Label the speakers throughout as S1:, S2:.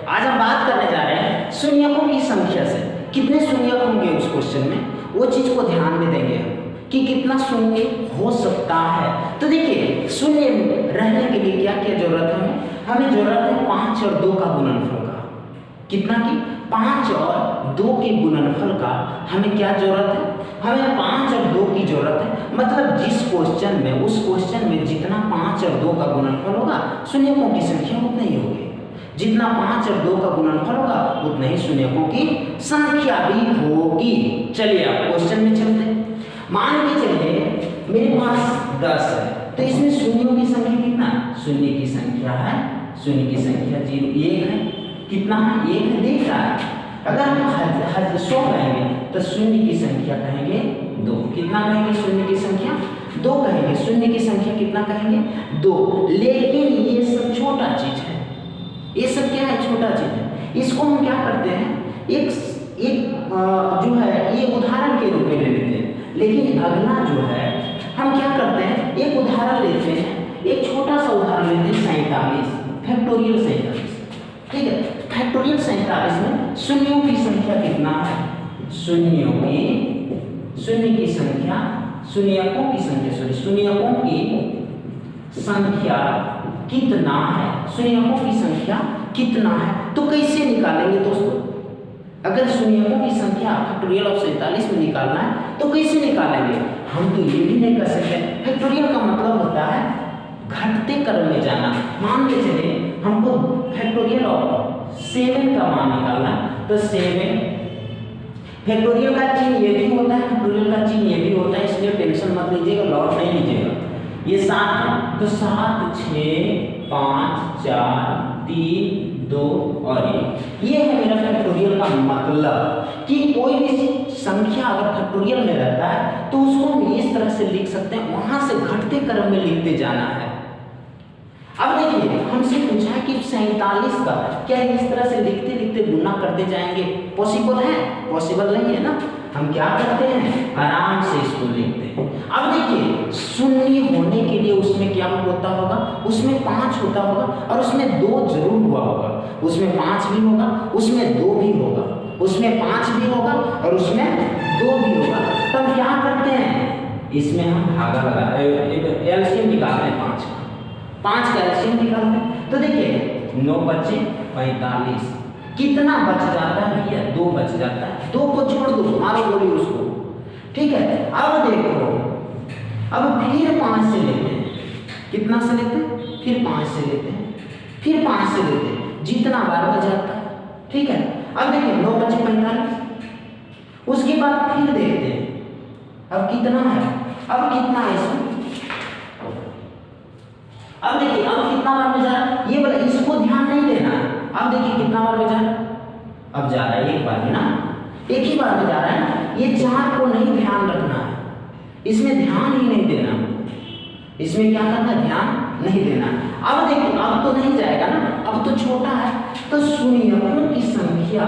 S1: आज हम बात करने जा रहे हैं शून्यकों की संख्या से। कितने शून्यक होंगे उस क्वेश्चन में, वो चीज को ध्यान में देंगे हम कि कितना शून्य हो सकता है। तो देखिए शून्य रहने के लिए क्या क्या जरूरत है हमें जरूरत है 5 और 2 का गुणनफल का। कितना की 5 और 2 के गुणनफल का हमें क्या जरूरत है, हमें 5 और 2 की जरूरत है। मतलब जिस क्वेश्चन में उस क्वेश्चन में जितना 5 और 2 का गुणनफल होगा शून्यकों की संख्या उतनी ही होगी। जितना 5 और 2 का गुणनफल होगा उतने ही शून्यकों की संख्या भी होगी। चलिए आप क्वेश्चन में चलते हैं। मान के चलिए मेरे पास 10 है, तो इसमें शून्यों की संख्या कितना, शून्य की संख्या है, शून्य की संख्या 0 1 है। कितना है 1 है, देख रहा है। अगर हम 100 कहेंगे तो शून्य की संख्या कहेंगे 2। कितना कहेंगे शून्य की संख्या 2 कहेंगे। शून्य की संख्या कितना कहेंगे 2। लेकिन ये सब छोटा चीज है, ये सब क्या है छोटा चीज है। इसको हम क्या करते हैं एक जो है ये उदाहरण के रूप में ले लेते हैं। लेकिन अगला जो है हम क्या करते हैं एक उदाहरण लेते हैं, एक छोटा सा उदाहरण लेते हैं 47 फैक्टोरियल 47। ठीक है, फैक्टोरियल 47 में शून्यों की संख्या कितना है, शून्यों की संख्या शून्यकों की संख्या शून्यकों की संख्या कितना है, शून्यकों की संख्या कितना है। तो कैसे निकालेंगे दोस्तों, अगर शून्यकों की संख्या फैक्टोरियल ऑफ 47 में निकालना है तो कैसे निकालेंगे। हम तो ये भी नहीं कर सकते। फैक्टोरियल का मतलब होता है घटते क्रम में जाना। मान के चलिए हमको फैक्टोरियल ऑफ 7 का मान निकालना, तो 7 फैक्टोरियल का चिन्ह ये भी होता है, फैक्टोरियल का चिन्ह ये भी होता है, इसलिए टेंशन मत लीजिएगा, लॉट नहीं लीजिएगा। ये 7 है तो 7 6 5 4 3 2 और 1। ये है मेरा फैक्टोरियल का मतलब कि कोई भी संख्या अगर फैक्टोरियल में रहता है तो उसको हम इस तरह से लिख सकते हैं, वहां से घटते क्रम में लिखते जाना है। अब देखिए हमसे पूछा है कि 47 का क्या इस तरह से लिखते लिखते गुना करते जाएंगे, पॉसिबल है? पॉसिबल नहीं है ना। हम क्या करते हैं आराम से इसको लिखते हैं। अब देखिए शून्य होने के लिए उसमें क्या होता होगा, उसमें 5 होता होगा और उसमें 2 जरूर हुआ होगा। उसमें 5 भी होगा, उसमें 2 भी होगा, उसमें 5 भी होगा और उसमें 2 भी होगा। तब क्या करते हैं इसमें हम भागा लगा एलसीएम निकालते हैं 5 का एलसीएम निकालते हैं। तो देखिए 9 बचे 45, कितना बच जाता है भैया 2 बच जाता है। 2 को छोड़ दो, मारो गोली उसको। ठीक है, अब देखो अब फिर 5 से लेते हैं, कितना से लेते हैं फिर 5 से लेते हैं, फिर 5 से लेते हैं, जितना बार बच जाता है। ठीक है, अब देखिए 9 बचे 45, उसके बाद फिर देखते हैं अब कितना है, अब कितना है इसमें। अब देखिए अब कितना बार में जा रहा है, ये वाला इसको ध्यान नहीं देना है। अब देखिए कितना बार में जा रहा है, अब जा रहा है एक बार में ना, एक ही बार में जा रहा है। ये 4 को नहीं ध्यान रखना है, इसमें ध्यान ही नहीं देना, इसमें क्या करना ध्यान नहीं देना। अब देखिए अब तो नहीं जाएगा ना, अब तो छोटा है। तो शून्यकों की संख्या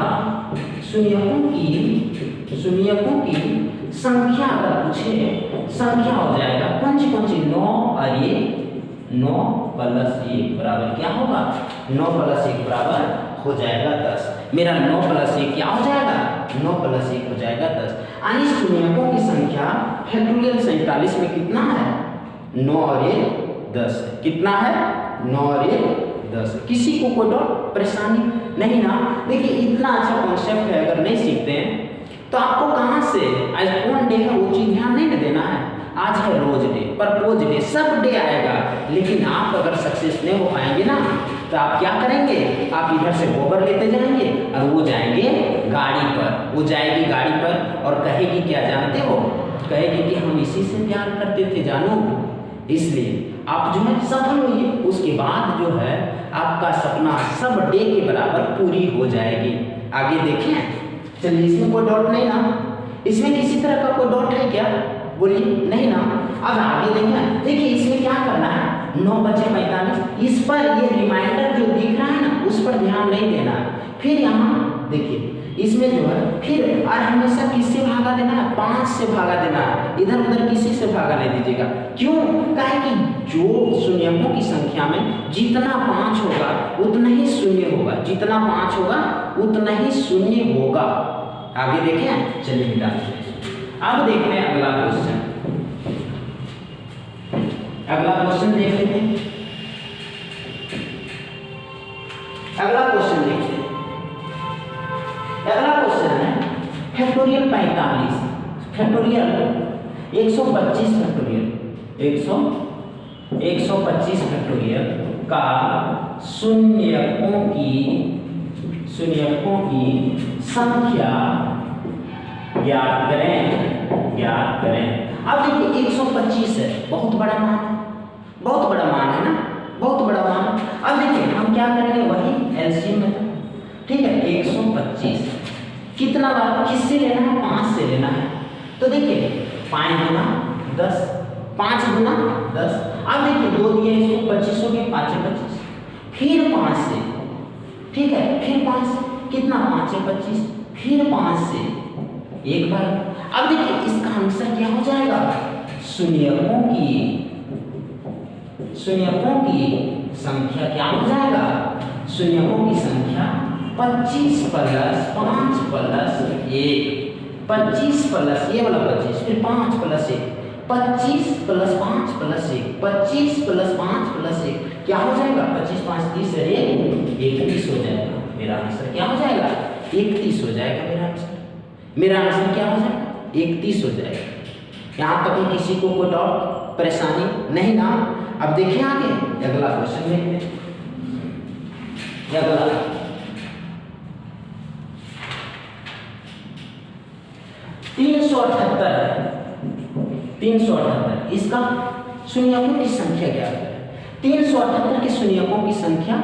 S1: अगर पूछे संख्या हो जाएगा पंच 9 और ये 9 + 1 बराबर क्या होगा, 9 + 1 बराबर हो जाएगा 10। मेरा 9 + 1 क्या हो जाएगा, 9 + 1 हो जाएगा 10। यानी शून्यकों की संख्या फैक्टोरियल 47 में कितना है 9 और 1 10 है। कितना है 9 और 1 10। किसी को कोई परेशानी नहीं ना। देखिए इतना अच्छा कॉन्सेप्ट है, अगर नहीं सीखते हैं तो आपको कहाँ से आज कौन डे है वो चीज ध्यान नहीं देना है। आज है रोज डे, परपोज डे, सब डे आएगा, लेकिन आप अगर सक्सेस नहीं हो पाएंगे ना तो आप क्या करेंगे, आप इधर से गोबर लेते जाएंगे और वो जाएंगे गाड़ी पर, वो जाएगी गाड़ी पर और कहेगी क्या जानते हो, कहेगी कि हम इसी से प्यार करते थे जानू। इसलिए आप जो है सफल होइए, उसके बाद जो है आपका सपना सब डे के बराबर पूरी हो जाएगी। आगे देखें, चलिए इसमें कोई डॉट नहीं ना, इसमें किसी तरह का कोई डॉट है क्या, बोलिए नहीं ना। अब आगे देखें, देखिए इसमें क्या करना है, 9 बचे 45। इस पर ये रिमाइंडर जो दिख रहा है ना, उस पर ध्यान नहीं देना है। फिर यहाँ देखिए इसमें जो है फिर और हमेशा किससे भागा देना है, 5 से भागा देना है, इधर उधर किसी से भागा नहीं दीजिएगा। क्यों? कहे कि जो शून्यकों की संख्या में जितना 5 होगा उतना ही शून्य होगा, जितना 5 होगा उतना ही शून्य होगा। आगे देखें, चलिए मिटा देते हैं। अब देखते हैं अगला क्वेश्चन। अगला क्वेश्चन देख लेते हैं। अगला क्वेश्चन देखते हैं। अगला क्वेश्चन है फैक्टोरियल 45, फैक्टोरियल 125 फैक्टोरियल 125 फैक्टोरियल का शून्यकों की संख्या ज्ञात करें। अब देखिए 125 है, बहुत बड़ा मान है, बहुत बड़ा मान है ना, बहुत बड़ा मान। अब देखिए हम क्या करेंगे, वही एलसीएम मेथड। ठीक है, 125 कितना बार किससे लेना है, 5 से लेना है। तो देखिए 5 गुना 10, 5 गुना 10। अब देखिए 2 दिए इसको 25 हो गए, 5 है 25, फिर 5 से, ठीक है, फिर 5 से कितना, 5 है 25, फिर 5 से एक बार। अब देखिए इसका आंसर क्या हो जाएगा, शून्यकों की संख्या क्या हो जाएगा, शून्यकों की संख्या 25 प्लस 5 प्लस 1, 25 प्लस ये वाला 25, फिर 5 plus 1, 25 plus 5 plus 1, 25 plus 5 plus 1 क्या हो जाएगा, 25 5 30 है 31 हो जाएगा। मेरा आंसर क्या हो जाएगा, 31 हो जाएगा। मेरा आंसर क्या हो जाएगा, 31 हो जाएगा। यहाँ तक तो किसी को कोई डाउट परेशानी नहीं ना। अब देखिए आगे अगला क्वेश्चन देखते हैं। अगला 378 है, 378 इसका शून्यकों की संख्या क्या है, 378 के शून्यकों की संख्या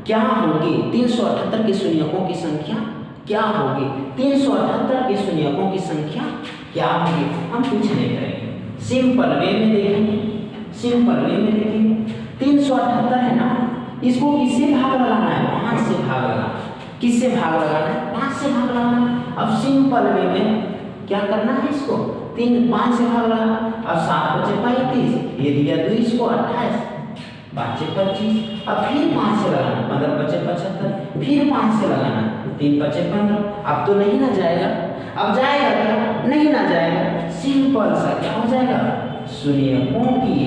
S1: क्या होगी, 378 के शून्यकों की संख्या क्या होगी, 378 के शून्यकों की संख्या क्या होगी, हम कुछ नहीं करेंगे, सिंपल वे में देखेंगे, सिंपल वे में देखेंगे। 378 है ना, इसको किससे भाग लगाना है, 5 से भाग लगाना। किससे भाग लगाना है, 5 से भाग लगाना है। अब सिंपल वे में क्या करना है, इसको 5 से भाग लगाना। अब 7 बचे 35, ये दिया 2 इसको 28, बचे 25। अब फिर 5 से लगाना, 15 बचे 75, फिर 5 से लगाना, 3 बचे 15। अब तो नहीं ना जाएगा, अब जाएगा क्या, नहीं ना जाएगा। सिंपल सा क्या हो जाएगा, शून्यकों की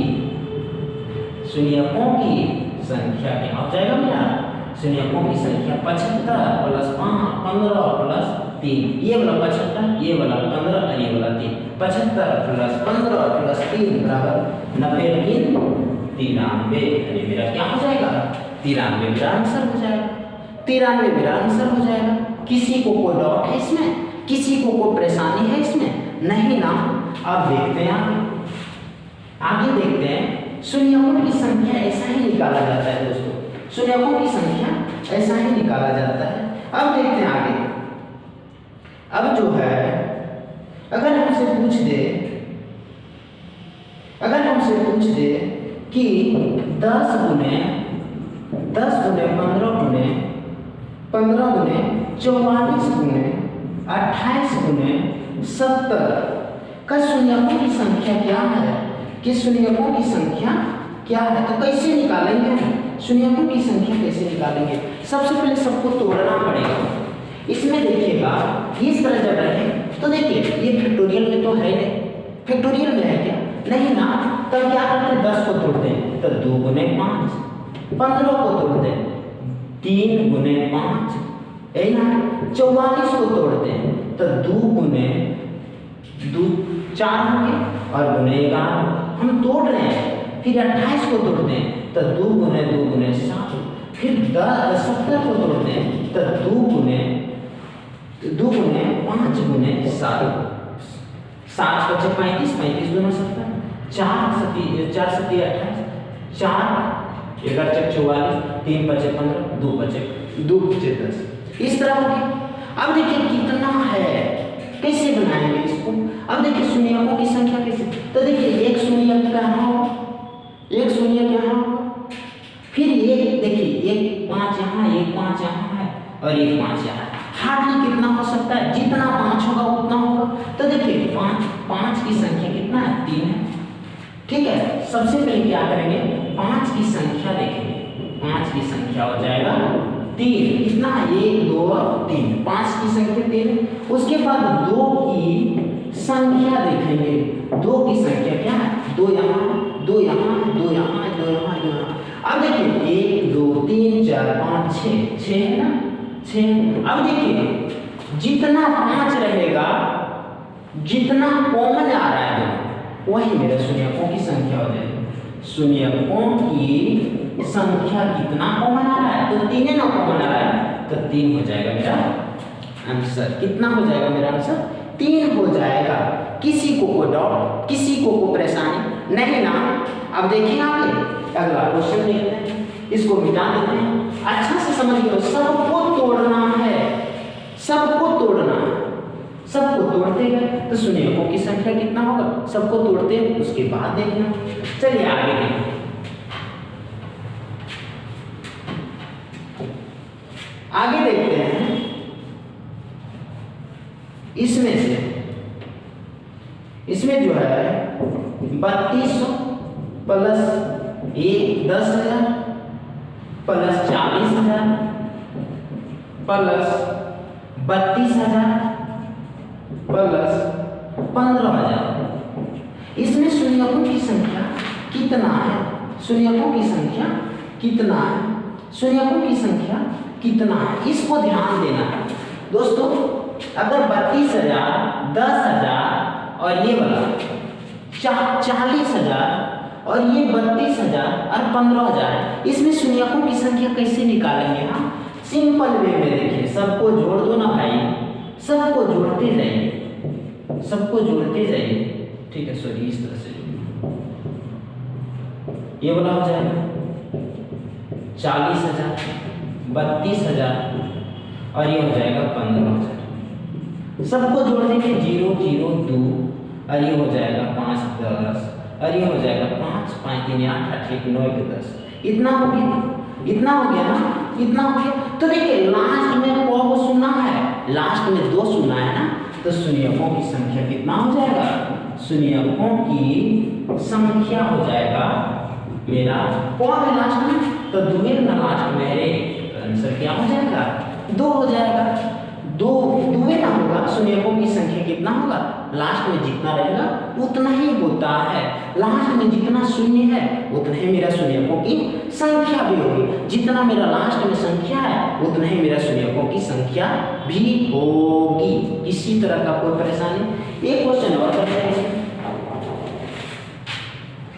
S1: संख्या क्या हो जाएगा मेरा, शून्यकों की संख्या 75 प्लस 5 15 प्लस 3, ये वाला 75, ये वाला 15 और ये वाला 3, 75 प्लस 15 प्लस 3 बराबर 90 93। मेरा क्या हो जाएगा, 93 मेरा आंसर हो जाएगा, 93 मेरा आंसर हो जाएगा। किसी को कोई डाउट है इसमें, किसी को कोई परेशानी है इसमें, नहीं ना। अब देखते हैं आगे देखते हैं। शून्यकों की संख्या ऐसा ही निकाला जाता है दोस्तों, शून्यकों की संख्या ऐसा ही निकाला जाता है। अब देखते हैं आगे। अब जो है अगर हमसे पूछ दे कि 10 गुने 15 गुने 44 गुने 28 गुने 70 का शून्यकों की संख्या क्या है, कि शून्यकों की संख्या क्या है। तो कैसे निकालेंगे, शून्यकों की संख्या कैसे निकालेंगे, सबसे पहले सबको तोड़ना पड़ेगा। इसमें देखिएगा इस तरह जब रहे तो देखिए ये फैक्टोरियल में तो है नहीं, फैक्टोरियल में है क्या, नहीं ना। तब क्या करते हैं, 10 को तोड़ते हैं तो 2 गुने 5, 15 को तोड़ते हैं 3 गुने 5, यही ना। 44 को तोड़ते हैं तो 2 गुने 2 4 होंगे और गुने 11 हम तोड़ रहे हैं। फिर 28 को तोड़ते हैं तो 2 गुने 7, फिर 70 को तोड़ते हैं तो 2 गुने 5 गुने 7, 7 बचे 35, 35 दूना 70, 4 सती 28, 4 11 चक 44, 3 बचे 15, 2 बचे 10। इस तरह होगी। अब देखिए कितना है, कैसे बनाएंगे इसको। अब देखिए शून्यकों की संख्या कैसे, तो देखिए एक शून्य क्या होगा, एक शून्य क्या होगा एक 5 यहाँ है और एक 5 यहाँ है। हार्डली कितना हो सकता है, जितना 5 होगा उतना होगा। तो देखिए 5 की संख्या कितना है, 3 है। ठीक है, सबसे पहले क्या करेंगे, 5 की संख्या देखेंगे। 5 की संख्या हो जाएगा 3, कितना 1 2 और 3, 5 की संख्या 3। उसके बाद 2 की संख्या देखेंगे। 2 की संख्या क्या है, 2 यहाँ 2 यहाँ 2 यहाँ 2 यहाँ 2 यहाँ। अब देखिए 1 2 3 4 5 6 है ना, 6। अब देखिए जितना 5 रहेगा, जितना कॉमन आ रहा है वही मेरा शून्यकों की संख्या हो जाएगी। शून्यकों की संख्या कितना कॉमन आ रहा है, तो 3 ना कॉमन आ रहा है, तो 3 हो जाएगा मेरा आंसर। कितना हो जाएगा मेरा आंसर, 3 हो जाएगा। किसी को कोई डाउट, किसी को कोई परेशानी नहीं ना। अब देखिए आगे अगला क्वेश्चन देखते हैं, इसको मिटा देते हैं। अच्छा से समझ लो, सबको तोड़ना है, सबको तोड़ना है। सबको तोड़ते गए तो शून्यकों की संख्या कितना होगा, सबको तोड़ते उसके बाद देखना। चलिए आगे देखते, आगे देखते हैं। इसमें से इसमें जो है 3200 प्लस 10,000 प्लस 40,000 प्लस 32,000 प्लस 15,000। इसमें शून्यकों की संख्या कितना है, शून्यकों की संख्या कितना है, शून्यकों की संख्या कितना है, इसको ध्यान देना है दोस्तों। अगर 32,000 10,000 और ये वाला 40,000 और ये 32,000 और 15,000, इसमें शून्यकों की संख्या कैसे निकालेंगे हम, सिंपल वे में देखिए। सबको जोड़ दो ना भाई, सबको जोड़ते जाइए, सबको जोड़ते जाइए। ठीक है, सॉरी इस तरह से ये वाला हो जाएगा 40,000 32,000 और ये हो जाएगा 15,000। सबको जोड़ देंगे 0 0 2 और ये हो जाएगा 5 10 और ये हो जाएगा 5 5 3 8 8 1 9 1 10। इतना हो गया, इतना हो गया ना, इतना हो गया। तो देखिए लास्ट में को सुनना है, लास्ट में 2 सुनना है ना, तो शून्यकों की संख्या कितना हो जाएगा, शून्यकों की संख्या हो जाएगा मेरा कौन है लास्ट में, तो 2 ना लास्ट में है, आंसर क्या हो जाएगा 2 हो जाएगा। 2 ना होगा, शून्यकों की संख्या कितना होगा, लास्ट में जितना रहेगा उतना ही होता है। लास्ट में जितना शून्य है उतना ही मेरा शून्यकों की संख्या भी होगी। जितना मेरा लास्ट में संख्या है उतना ही मेरा शून्यकों की संख्या भी होगी। किसी तरह का कोई परेशानी। एक क्वेश्चन और करते हैं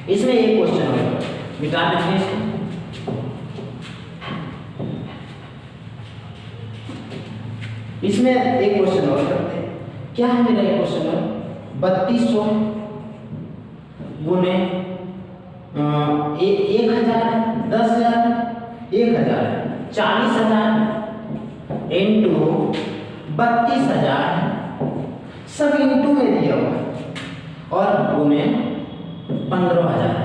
S1: इसमें एक क्वेश्चन और मिटा देते हैं इसको। इसमें एक क्वेश्चन और करते हैं। क्या है मेरा एक क्वेश्चन और, 3200 गुने 1,000 10,000 1,000 40,000 इंटू 32,000 सब इंटू में दिया हुआ और गुने 15,000।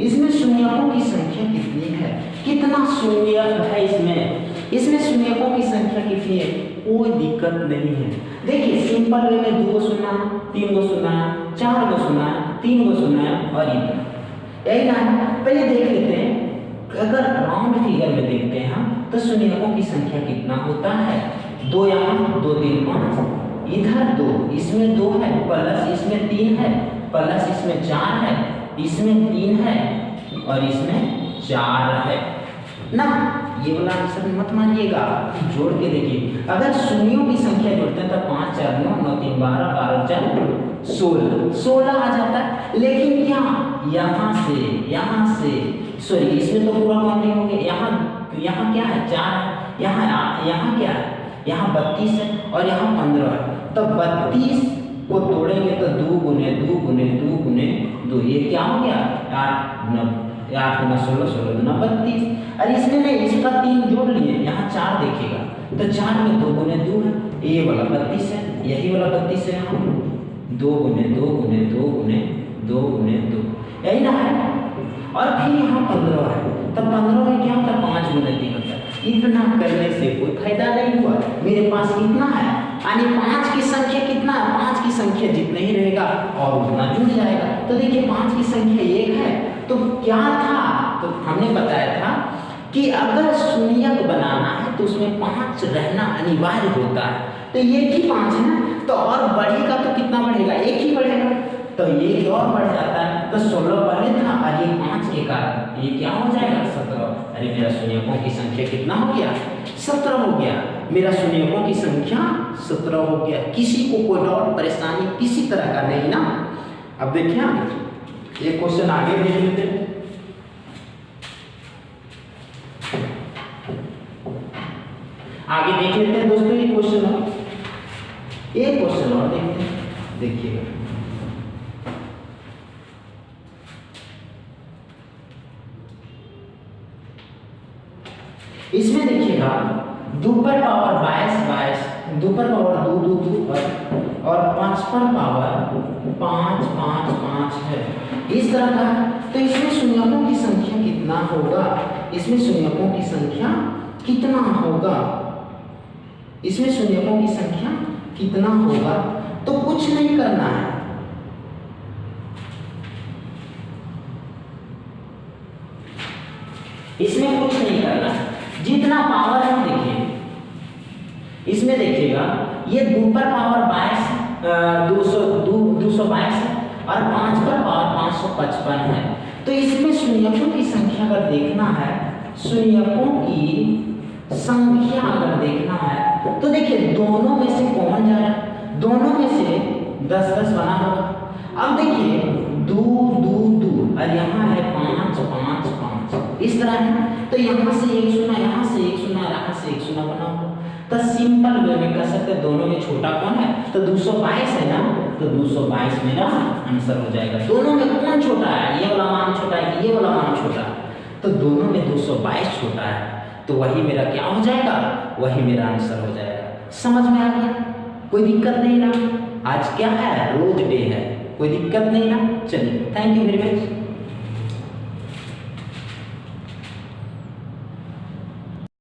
S1: इसमें शून्यकों की संख्या कितनी है, कितना शून्य है इसमें शून्यकों की संख्या कितनी है, कोई दिक्कत नहीं है। देखिए सिंपल वे में 2 सुनना है, 3 गो सुनना है, 4 गो सुनना है, 3 गो सुनना है और इतना, यही ना है। पहले देख लेते हैं, अगर राउंड फिगर में देखते हैं हम तो शून्यकों की संख्या कितना होता है, 2 यहाँ 2 3 5, इधर 2, इसमें 2 है, प्लस इसमें 3 है, प्लस इसमें 4 है, इसमें 3 है और इसमें 4 है ना। ये वाला आंसर मत मारिएगा, जोड़ के देखिए। अगर शून्यों की संख्या जोड़ते हैं तो 5 4 9 9 3 12 12 4 16 आ जाता है। लेकिन क्या यहाँ से सॉरी इसमें तो पूरा काउंटिंग हो गया। यहाँ क्या है 4 है, यहाँ क्या है, यहाँ 32 है और यहाँ 15 है। तो 32 को तोड़ेंगे तो 2 गुने 2 गुने 2 गुने 2, ये क्या हो गया 8 9 8 गुना 16 16 गुना 32। और इसमें नहीं, इसका 3 जोड़ लिए, यहाँ 4 देखिएगा तो 4 में 2 गुने 2 है, ये वाला 32 है, यही वाला 32 है, यहाँ 2 गुने 2 गुने 2 गुने 2 गुने 2, यही ना है। और फिर यहाँ 15 है, तब 15 में क्या होता है 5 गुने 3 होता है। इतना करने से कोई फायदा नहीं हुआ। मेरे पास कितना है, यानी 5 की संख्या कितना है, 5 की संख्या जितना ही रहेगा और उतना जुड़ जाएगा। तो देखिए 5 की संख्या 1 है, तो क्या था, तो हमने बताया था कि अगर शून्यक बनाना है तो उसमें 5 रहना अनिवार्य होता है। तो ये भी 5 है ना, तो और बढ़ेगा तो कितना बढ़ेगा, 1 ही बढ़ेगा, तो ये और बढ़ जाता है। तो 16 पहले था और ये 5 के कारण ये क्या हो जाएगा, 17। अरे मेरा शून्यकों की संख्या कितना हो गया, 17 हो गया। मेरा शून्यकों की संख्या 17 हो गया। किसी को कोई डाउट परेशानी किसी तरह का नहीं ना। अब देखिए ये क्वेश्चन आगे देख लेते हैं। आगे देख लेते हैं दोस्तों, ये क्वेश्चन और एक क्वेश्चन और देखते हैं, देखिएगा। इसमें देखिएगा 2 पर पावर 22 2 पर पावर 2 2 2 और 5 पर पावर 5 5 5 है, इस तरह का। तो इसमें शून्यकों की संख्या कितना होगा, इसमें शून्यकों की संख्या कितना होगा, इसमें शून्यकों की संख्या कितना होगा। तो कुछ नहीं करना है, इसमें कुछ नहीं करना है, जितना पावर है देखिए, इसमें देखिएगा ये 2 पर पावर 222 है और 5 पर पावर 555 है। तो इसमें शून्यकों की संख्या अगर देखना है, शून्यकों की संख्या अगर देखना है तो देखिए दोनों में से कौन जा रहा है, दोनों में से 10 10 बना होगा। अब देखिए 2 2 2 और यहाँ है 5 5 5, इस तरह है। तो यहाँ से 1 शून्य, यहाँ से 1 शून्य, यहाँ से 1 शून्य बना होगा। तो सिंपल वे में कर सकते हैं, दोनों में छोटा कौन है, तो 222 है ना, तो 222 मेरा आंसर हो जाएगा। दोनों में कौन छोटा है, ये वाला मान छोटा है कि ये वाला मान छोटा है, तो दोनों में 222 छोटा है, तो वही मेरा क्या हो जाएगा, वही मेरा आंसर हो जाएगा। समझ में आ गया, कोई दिक्कत नहीं ना। आज क्या है, रोज डे है, कोई दिक्कत नहीं ना। चलिए, थैंक यू वेरी मच।